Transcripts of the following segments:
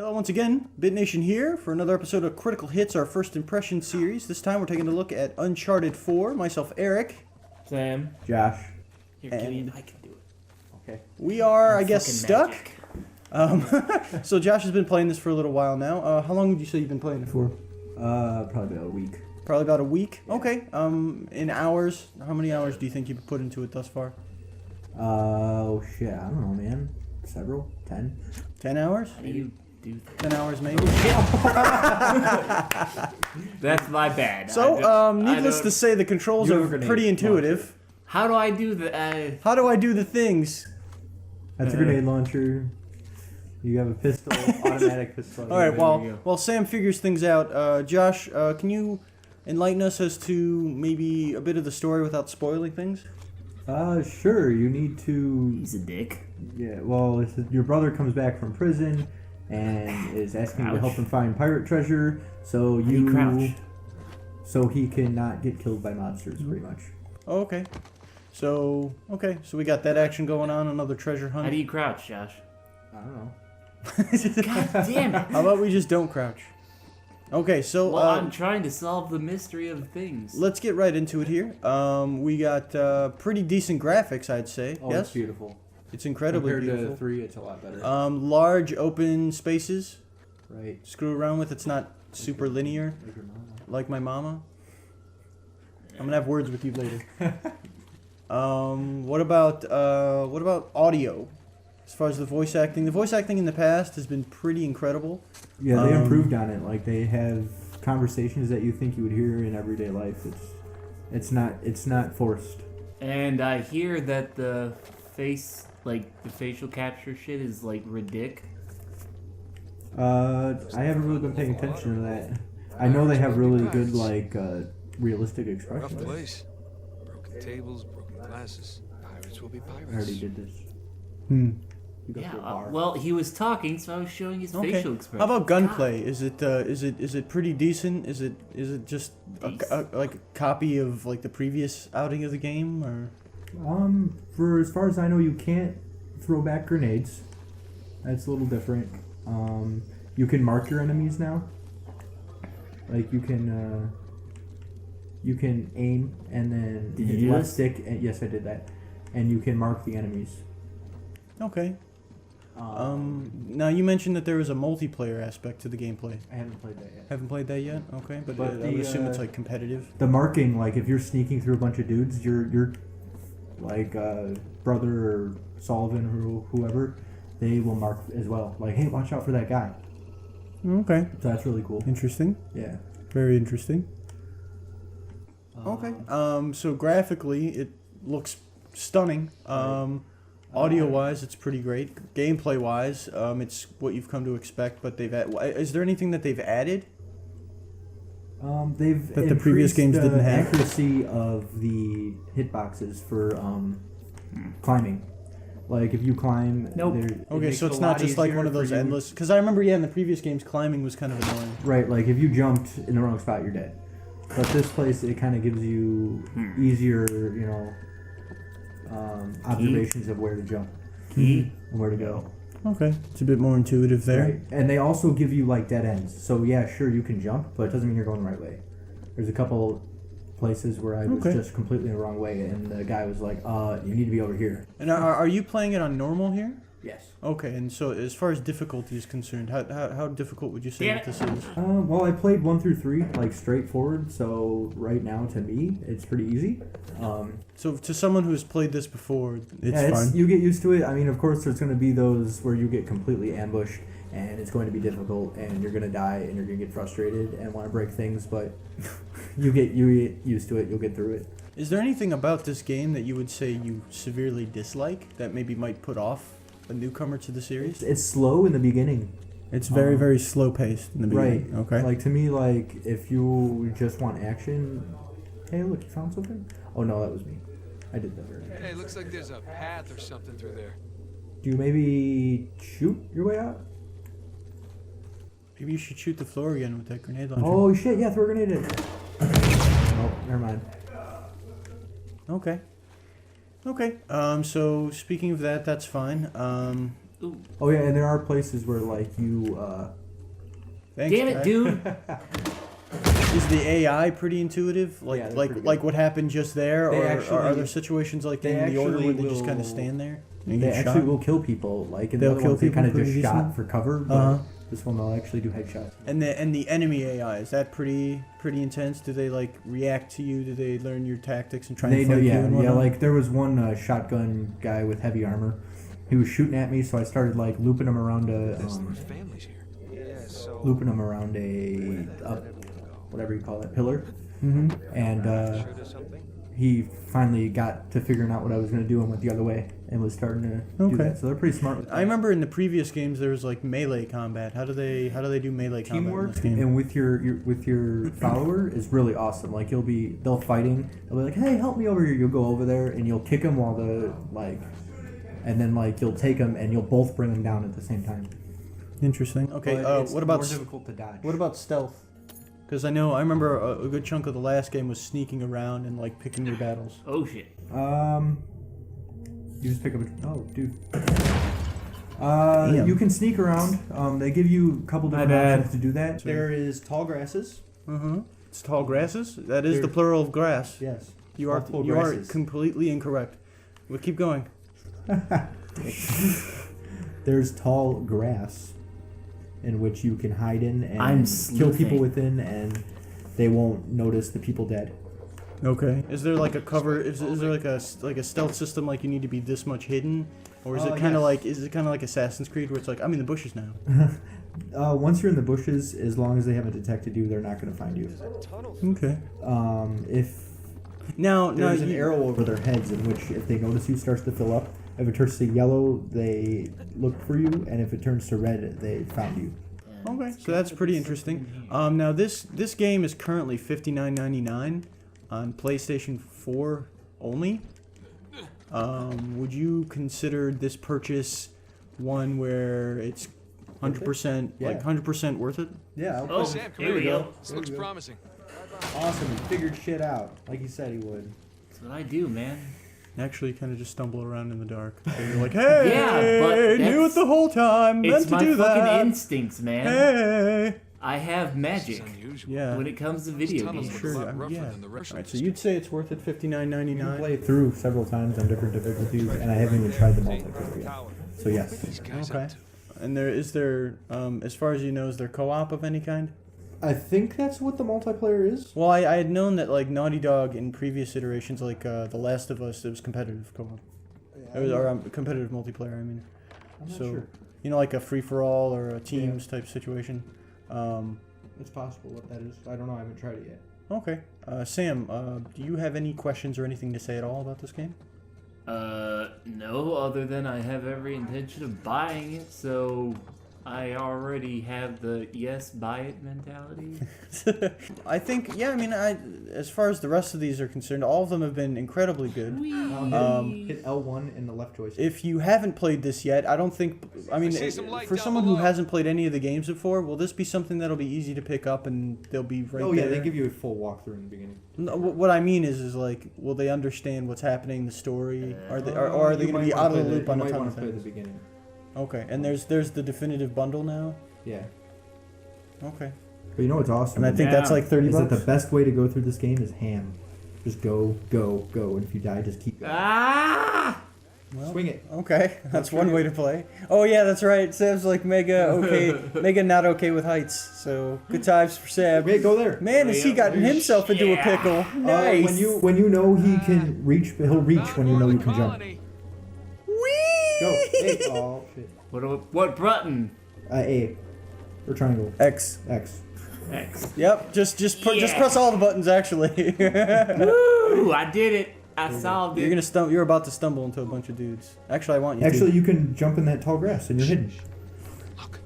Hello once again, BitNation here for another episode of Critical Hits, our first impression series. This time we're taking a look at Uncharted 4. Myself, Eric. Sam. Josh. Here, Gideon, I can do it. Okay. We are, I guess, stuck. Magic. So Josh has been playing this for a little while now. How long would you say you've been playing it for? Probably about a week. Probably about a week? Okay. In hours, how many hours do you think you've put into it thus far? Oh shit, I don't know, man. Several? 10? 10 hours? How do you do that? 10 hours maybe? That's my bad. So, needless to say, the controls are pretty intuitive. How do I do the... How do I do the things? That's a grenade launcher. You have a pistol, automatic pistol. Alright, while Sam figures things out, Josh, can you enlighten us as to maybe a bit of the story without spoiling things? Sure. You need to... He's a dick. Yeah, well, your brother comes back from prison and is asking you to help him find pirate treasure, so you... crouch. So he cannot get killed by mobsters, pretty much. Oh, okay. So we got that action going on, another treasure hunt. How do you crouch, Josh? I don't know. God damn it. How about we just don't crouch? Okay, so... Well, I'm trying to solve the mystery of things. Let's get right into it here. We got pretty decent graphics, I'd say. Oh, yes? it's beautiful. It's incredibly Compared beautiful. to 3, it's a lot better. Large open spaces. Right. Screw around with. It's not super linear. Like your mama. Like my mama. I'm gonna have words with you later. What about audio? As far as the voice acting in the past has been pretty incredible. Yeah, they improved on it. Like, they have conversations that you think you would hear in everyday life. It's not forced. And I hear that the facial capture shit is like ridiculous. I haven't really been paying attention to that. I know they have really good, realistic Rough expressions. place. Broken tables, broken glasses. Pirates will be pirates. I already did this. You go Yeah, to a bar. well, he was talking, so I was showing his facial expression. How about gunplay? Is it pretty decent? Is it just like a copy of like the previous outing of the game, or? For as far as I know, you can't throw back grenades. That's a little different. You can mark your enemies now. Like, you can aim and then Did you do left this? stick. And, yes, I did that. And you can mark the enemies. Okay. Now you mentioned that there was a multiplayer aspect to the gameplay. I haven't played that yet. Haven't played that yet. Okay, but I the, would assume it's like competitive. The marking, like, if you're sneaking through a bunch of dudes, your brother or Sullivan or whoever, they will mark as well. Like, hey, watch out for that guy. Okay. So that's really cool. Interesting. Yeah. Very interesting. Okay. So graphically, it looks stunning. Audio-wise, it's pretty great. Gameplay-wise, it's what you've come to expect. But is there anything that they've added? They've That the previous games didn't have? accuracy of the hitboxes for climbing. Like, if you climb, Nope. Okay, so it's not just like one of those endless. Because I remember, in the previous games, climbing was kind of annoying. Right, like if you jumped in the wrong spot, you're dead. But this place, it kind of gives you easier, observations of where to jump and where to go. Okay, it's a bit more intuitive there. Right, and they also give you like dead ends. So yeah, sure, you can jump, but it doesn't mean you're going the right way. There's a couple places where I was just completely in the wrong way, and the guy was like, you need to be over here. And are you playing it on normal here? Yes. Okay, and so as far as difficulty is concerned, how difficult would you say that this is? Well, I played 1 through 3 like straightforward, so right now to me it's pretty easy. So to someone who's played this before, it's fine. You get used to it. I mean, of course, there's going to be those where you get completely ambushed, and it's going to be difficult, and you're going to die, and you're going to get frustrated and want to break things, but you get used to it. You'll get through it. Is there anything about this game that you would say you severely dislike that maybe might put off a newcomer to the series? It's slow in the beginning. It's very, very slow paced in the beginning. Right. Okay. Like, to me, like, if you just want action... Hey, look, you found something? Oh, no, that was me. I did that very Hey, looks like there's a path or something through there. Do you maybe shoot your way out? Maybe you should shoot the floor again with that grenade launcher. Oh, shit, yeah, throw a grenade in. Oh, never mind. Okay. So speaking of that, that's fine. Ooh. Oh yeah, and there are places where like you. Thanks, Damn it, guy. dude. Is the AI pretty intuitive? Like Yeah, they're like pretty good. like what happened just there, They or actually- are there situations like they in the order actually where they just kind will- of stand there? And They get actually shot? will kill people. Like in They'll the other kill ones, they people kind of just pretty shot decent? for cover. But Uh-huh. this one they'll actually do headshots. And the enemy AI, is that pretty intense? Do they like react to you? Do they learn your tactics and try They and know, fight you? yeah, and yeah. whatnot? Like there was one shotgun guy with heavy armor. He was shooting at me, so I started like looping him around a There's families here. Yeah, so. looping him around a whatever you call it, pillar. Mm-hmm. And Sure there's something? he finally got to figuring out what I was going to do and went the other way and was starting to do Okay. that. So they're pretty smart. With I remember in the previous games there was like melee combat. How do they do melee combat in teamwork this game? and with your follower is really awesome. Like they'll fighting. They'll be like, "Hey, help me over here." You'll go over there and you'll kick them while and then like you'll take them and you'll both bring them down at the same time. Interesting. Okay. But it's What about more difficult to dodge? what about stealth? Because I remember a good chunk of the last game was sneaking around and like picking your battles. Oh shit. You just pick up a. Oh, dude. Damn. You can sneak around. They give you a couple different bad. options to do that. There is tall grasses. Mm-hmm. It's tall grasses. That is the There- plural of grass. Yes. You are Multiple you are grasses. completely incorrect. But keep going. There's tall grass in which you can hide in and I'm kill people sleuthing. within, and they won't notice the people dead. Okay. Is there like a cover? Is there like a stealth system? Like you need to be this much hidden, or is it kind of yes. like Assassin's Creed where it's like I'm in the bushes now? Once you're in the bushes, as long as they haven't detected you, they're not going to find you. Okay. If Now there's an you- arrow over their heads in which, if they notice you, starts to fill up. If it turns to yellow, they look for you, and if it turns to red, they found you. Okay, so that's pretty interesting. Now this game is currently $59.99 on PlayStation 4 only. Would you consider this purchase one where it's 100% Yeah. like 100% worth it? Yeah, I'll Oh, Sam, come here we here. go. This looks promising. awesome. He figured shit out, like he said he would. That's what I do, man. Actually, you kind of just stumble around in the dark. So you're like, hey, Yeah, but knew it that's- the whole time, meant It's to my do fucking that. instincts, man. Hey, I have This magic is unusual. yeah. when it comes to These video tunnels games. look a Sure, lot rougher yeah. than the rest All of right, so the you'd say it's worth it, You can $59.99. play it through several times on different difficulties, and I haven't even tried the multiplayer yet. So yes. These guys Okay. up to? And is there as far as you know, is there co-op of any kind? I think that's what the multiplayer is. Well, I had known that like Naughty Dog in previous iterations, like The Last of Us, it was competitive co-op. It was, or competitive multiplayer. I mean, I'm not so sure. you know, like a free for all or a teams type situation. It's possible what that is. I don't know. I haven't tried it yet. Okay, Sam, do you have any questions or anything to say at all about this game? No, other than I have every intention of buying it, so I already have the yes, buy it mentality. I think, yeah. I mean, as far as the rest of these are concerned, all of them have been incredibly good. Hit L1 in the left joystick. If you haven't played this yet, I don't think. I mean, see some light for down someone who below. hasn't played any of the games before, will this be something that'll be easy to pick up and they'll be right oh there? yeah, they give you a full walkthrough in the beginning. No, what I mean is like, will they understand what's happening, the story? Are they, or are they You going to might be wanna out of the play loop on you a might ton wanna of play the things? beginning. Okay, and there's the definitive bundle now. Yeah. Okay, But you know what's awesome? and I think that's Yeah. like $30. is that the best way to go through this game is ham. Just go, go, go, and if you die, just keep going. Ah! Well, Swing it. Okay, that's one way to play. Oh yeah, that's right. Sam's like mega okay, mega not okay with heights. So good times for Sam. Wait, go there. Man, has he gotten himself into a Yeah. pickle? Nice. When you know he can reach, he'll reach when you know you can jump. Colony. Whee! Go. Hey. Oh shit. What button? A. Or triangle. X. X. X. Yep. Just just Yeah. press all the buttons. Actually, Woo! I did it. I solved you're it. gonna You're about to stumble into a bunch of dudes. Actually, I want you. Actually, to. you can jump in that tall grass and you're hidden. Look.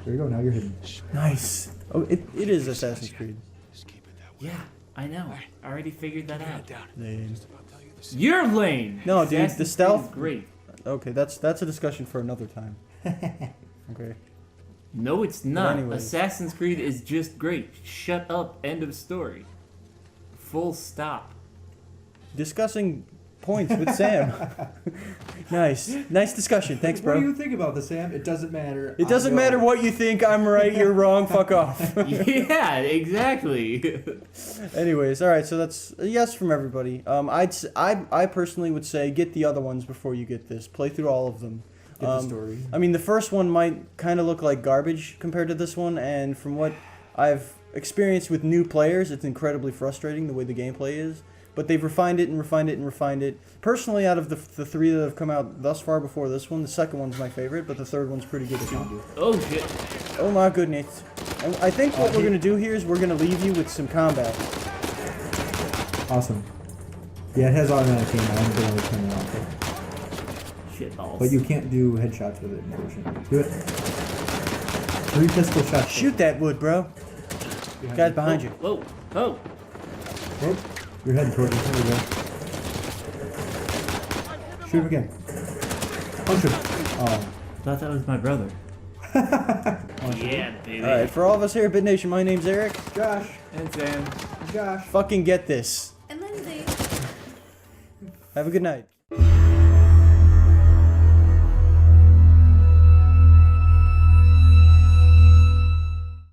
There you go. Now you're hidden. Nice. Oh, it is Assassin's Creed. Just keep it that way. Yeah, I know. I already figured that out. Down. Lame. I'll tell you this. You're lame. No, dude, the Assassin's Creed stealth- is great. Okay, that's a discussion for another time. Okay. No, it's not. anyways. Assassin's Creed is just great. Shut up. End of story. Full stop. Discussing points with Sam. Nice discussion. Thanks, What do bro. you think about this, Sam? It doesn't matter. It doesn't matter what you think. I'm right. You're wrong. Fuck off. Yeah, exactly. Anyways, all right. So that's a yes from everybody. I personally would say get the other ones before you get this. Play through all of them. Get the story. I mean, the first one might kind of look like garbage compared to this one, and from what I've experienced with new players, it's incredibly frustrating the way the gameplay is. But they've refined it and refined it and refined it. Personally, out of the three that have come out thus far before this one, the second one's my favorite, but the third one's pretty good too. Oh shit. Oh my goodness. And I think what we're going to do here is we're going to leave you with some combat. Awesome. Yeah, it has automatic aim. I'm going to turn it off. Shit balls. But you can't do headshots with it, unfortunately. Do it. 3 pistol shots. Shoot that wood, bro. Guys behind you. Whoa. Oh. Oh, you're heading towards it. There we go. Shoot him again. Punch him. Oh. Thought that was my brother. Yeah, baby. Alright, for all of us here at Bit Nation, my name's Eric. Josh. And Sam. Josh. Fucking get this. And Lindsay. Have a good night.